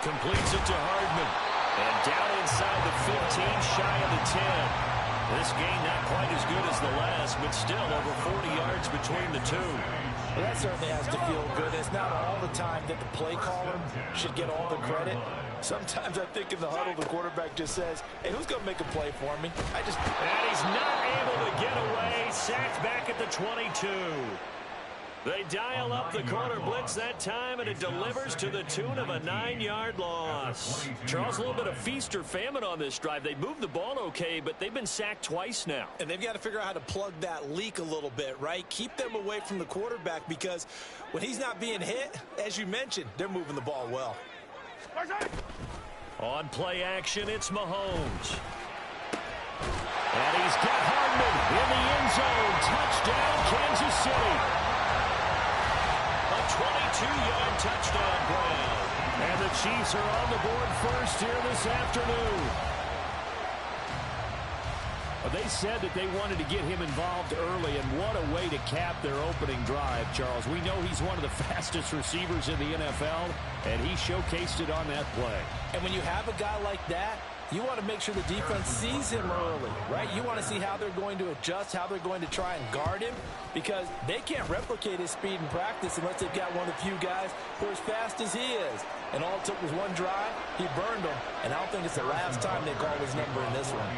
Completes it to Hardman. And down inside the 15, shy of the 10. This game not quite as good as the last, but still over 40 yards between the two. Well, that certainly has to feel good. It's not all the time that the play caller should get all the credit. Sometimes I think in the huddle, the quarterback just says, hey, who's going to make a play for me? And he's not able to get away. Sacked back at the 22. They dial up the corner blitz that time, and it delivers to the tune of a 9-yard loss. Charles, a little bit of feast or famine on this drive. They moved the ball okay, but they've been sacked twice now. And they've got to figure out how to plug that leak a little bit, right? Keep them away from the quarterback, because when he's not being hit, as you mentioned, they're moving the ball well. On play action, it's Mahomes. And he's got Hardman in the end zone. Touchdown, Kansas City. 22-yard touchdown grab. And the Chiefs are on the board first here this afternoon. Well, they said that they wanted to get him involved early, and what a way to cap their opening drive, Charles. We know he's one of the fastest receivers in the NFL, and he showcased it on that play. And when you have a guy like that, you want to make sure the defense sees him early, right? You want to see how they're going to adjust, how they're going to try and guard him, because they can't replicate his speed in practice unless they've got one of the few guys who are as fast as he is. And all it took was one drive. He burned them, and I don't think it's the last time they call his number in this one.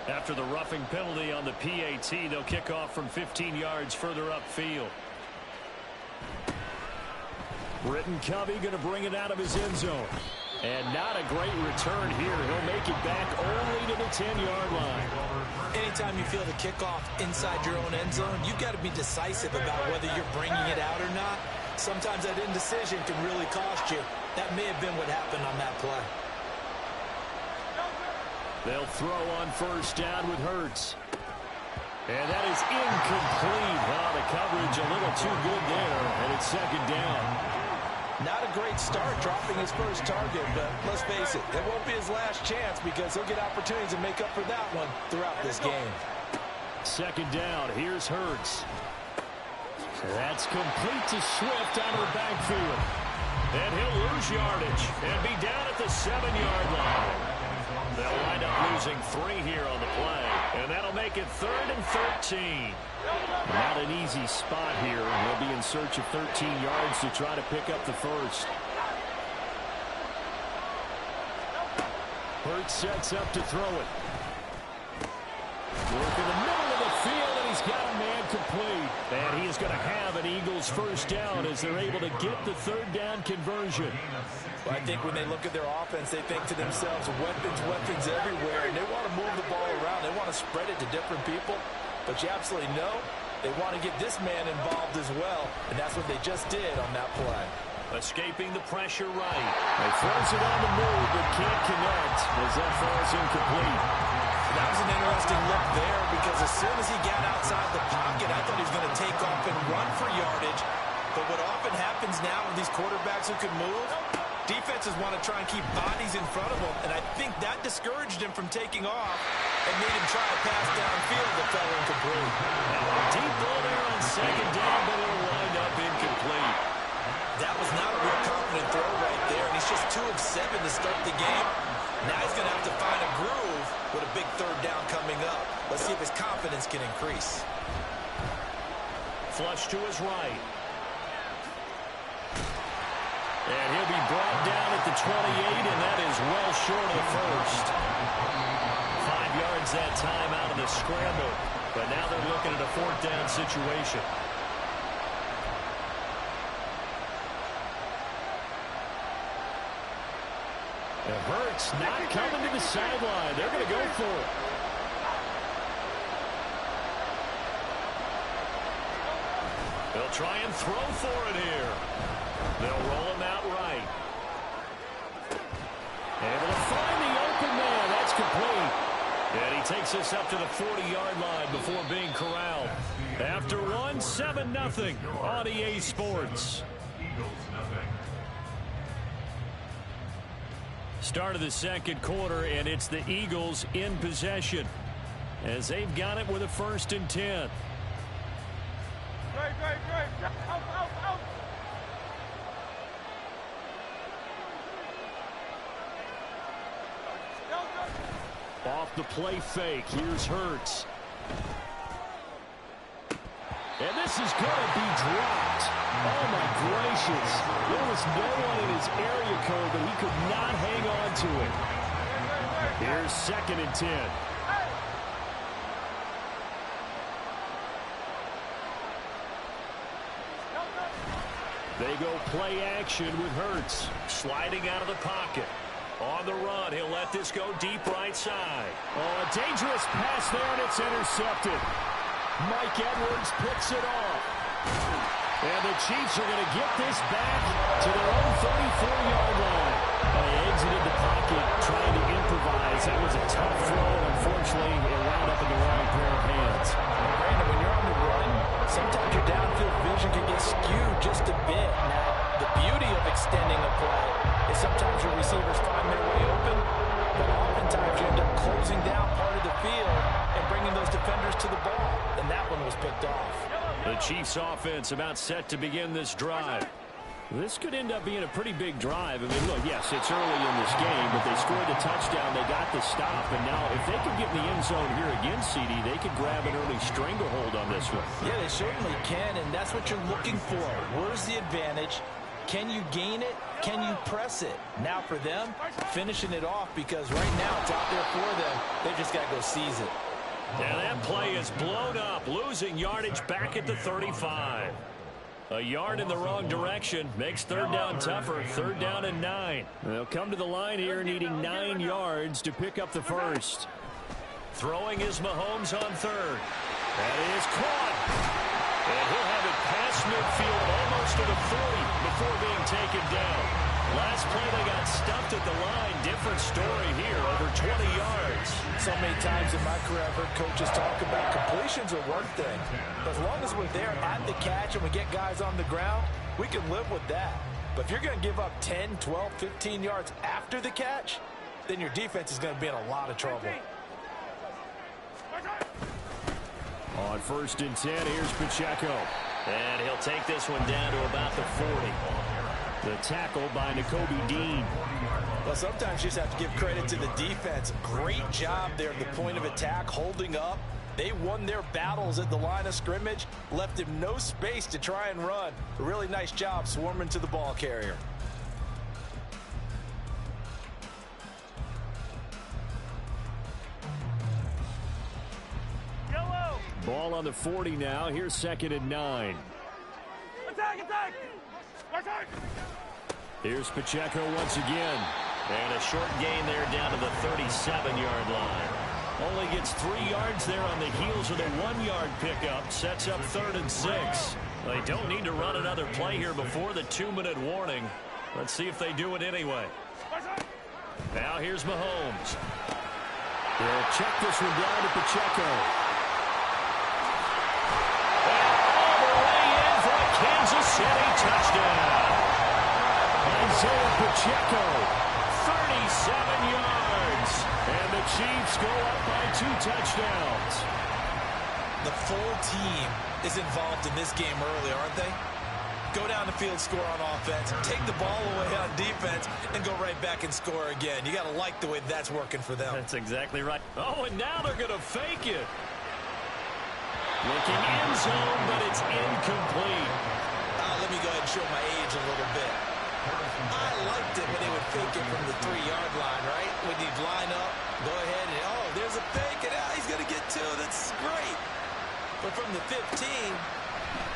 After the roughing penalty on the PAT, they'll kick off from 15 yards further upfield. Britton Covey going to bring it out of his end zone. And not a great return here. He'll make it back only to the 10-yard line. Anytime you feel the kickoff inside your own end zone, you've got to be decisive about whether you're bringing it out or not. Sometimes that indecision can really cost you. That may have been what happened on that play. They'll throw on first down with Hurts. And that is incomplete. Wow, the coverage a little too good there, and it's second down. Not a great start dropping his first target, but let's face it, it won't be his last chance because he'll get opportunities to make up for that one throughout this game. Second down, here's Hurts. That's complete to Swift out of the backfield. And he'll lose yardage and be down at the 7-yard line. They'll wind up losing 3 here on the play, and that'll make it 3rd and 13. Not an easy spot here. He'll be in search of 13 yards to try to pick up the first. Hurts sets up to throw it. Work in the middle of the field, and he's got a man complete. And he is going to have an Eagles first down as they're able to get the 3rd down conversion. Well, I think when they look at their offense, they think to themselves, weapons everywhere, and they want to move the ball around. They want to spread it to different people. But you absolutely know they want to get this man involved as well, and that's what they just did on that play. Escaping the pressure right. They throws it on the move, but can't connect as that falls incomplete. That was an interesting look there because as soon as he got outside the pocket, I thought he was going to take off and run for yardage. But what often happens now with these quarterbacks who can move, defenses want to try and keep bodies in front of them, and I think that discouraged him from taking off and made him try a pass downfield that fell incomplete. Deep ball there on second down, but it'll wind up incomplete. That was not a real confident throw right there, and he's just 2 of 7 to start the game. Now he's going to have to find a groove with a big 3rd down coming up. Let's see if his confidence can increase. Flush to his right. And he'll be brought down at the 28, and that is well short of the first. 5 yards that time out of the scramble. But now they're looking at a 4th down situation. The Hurts not coming to the sideline. They're going to go for it. They'll try and throw for it here. They'll roll him out right. Able to find the open man. That's complete. And he takes us up to the 40-yard line before being corralled. After one, 7-0 on EA Sports. Start of the second quarter, and it's the Eagles in possession as they've got it with a 1st and 10. Off the play fake, here's Hurts. And this is going to be dropped. Oh, my gracious. There was no one in his area code, but he could not hang on to it. Here's 2nd and 10. They go play action with Hurts. Sliding out of the pocket. On the run, he'll let this go deep right side. Oh, a dangerous pass there, and it's intercepted. Mike Edwards picks it off. And the Chiefs are going to get this back to their own 34-yard line. They exited the pocket trying to improvise. That was a tough throw, and unfortunately, it wound up in the wrong pair of hands. Brandon, when you're on the run, sometimes your downfield vision can get skewed just a bit. Now, the beauty of extending a play is sometimes your receivers find their way open, but oftentimes you end up closing down part of the field and bringing those defenders to the ball, and that one was picked off. The Chiefs offense about set to begin this drive. This could end up being a pretty big drive. I mean, look, yes, it's early in this game, but they scored the touchdown, they got the stop, and now if they could get in the end zone here again, CD, they could grab an early stranglehold on this one. Yeah, they certainly can, and that's what you're looking for. Where's the advantage? Can you gain it? Can you press it? Now for them, finishing it off, because right now it's out there for them. They just got to go seize it. And that play is blown up, losing yardage back at the 35. A yard in the wrong direction makes 3rd down tougher. 3rd down and 9. They'll come to the line here needing 9 yards to pick up the first. Throwing is Mahomes on 3rd. That is caught. And he'll have it past midfield almost to the 40 before being taken down. Last play they got stuffed at the line. Different story here, over 20 yards. So many times in my career I've heard coaches talk about completions are one thing. But as long as we're there at the catch and we get guys on the ground, we can live with that. But if you're going to give up 10, 12, 15 yards after the catch, then your defense is going to be in a lot of trouble. On 1st and 10, here's Pacheco. And he'll take this one down to about the 40. The tackle by Nakobe Dean. Well, sometimes you just have to give credit to the defense. Great job there at the point of attack, holding up. They won their battles at the line of scrimmage, left him no space to try and run. A really nice job swarming to the ball carrier. Ball on the 40 now. Here's 2nd and 9. Attack, attack! Attack! Here's Pacheco once again. And a short gain there down to the 37-yard line. Only gets 3 yards there on the heels of the 1-yard pickup. Sets up 3rd and 6. They don't need to run another play here before the 2-minute warning. Let's see if they do it anyway. Now here's Mahomes. They'll check this one down to Pacheco. Kansas City touchdown. Isaiah Pacheco, 37 yards. And the Chiefs go up by 2 touchdowns. The full team is involved in this game early, aren't they? Go down the field, score on offense, take the ball away on defense, and go right back and score again. You got to like the way that's working for them. That's exactly right. Oh, and now they're going to fake it. Looking end zone, but it's incomplete. Let me go ahead and show my age a little bit. I liked it when they would fake it from the 3-yard line, right? When you'd line up, go ahead and, oh, there's a fake, and he's going to get 2. That's great. But from the 15,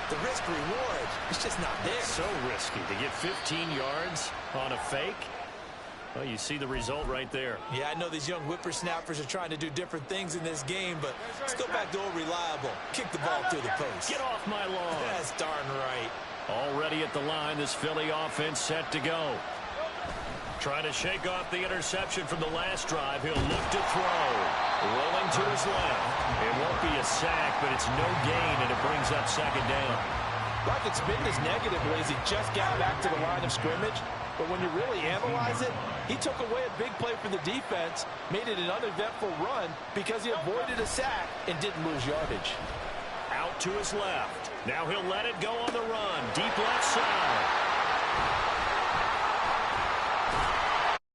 the risk-reward is just not there. So risky to get 15 yards on a fake. Well, you see the result right there. Yeah, I know these young whippersnappers are trying to do different things in this game, but let's go back to old reliable. Kick the ball through the post. Get off my lawn. That's darn right. Already at the line, this Philly offense set to go. Trying to shake off the interception from the last drive. He'll look to throw. Rolling to his left. It won't be a sack, but it's no gain, and it brings up 2nd down. I could spin this negatively as he just got back to the line of scrimmage. But when you really analyze it, he took away a big play for the defense, made it an uneventful run because he avoided a sack and didn't lose yardage. Out to his left. Now he'll let it go on the run. Deep left side.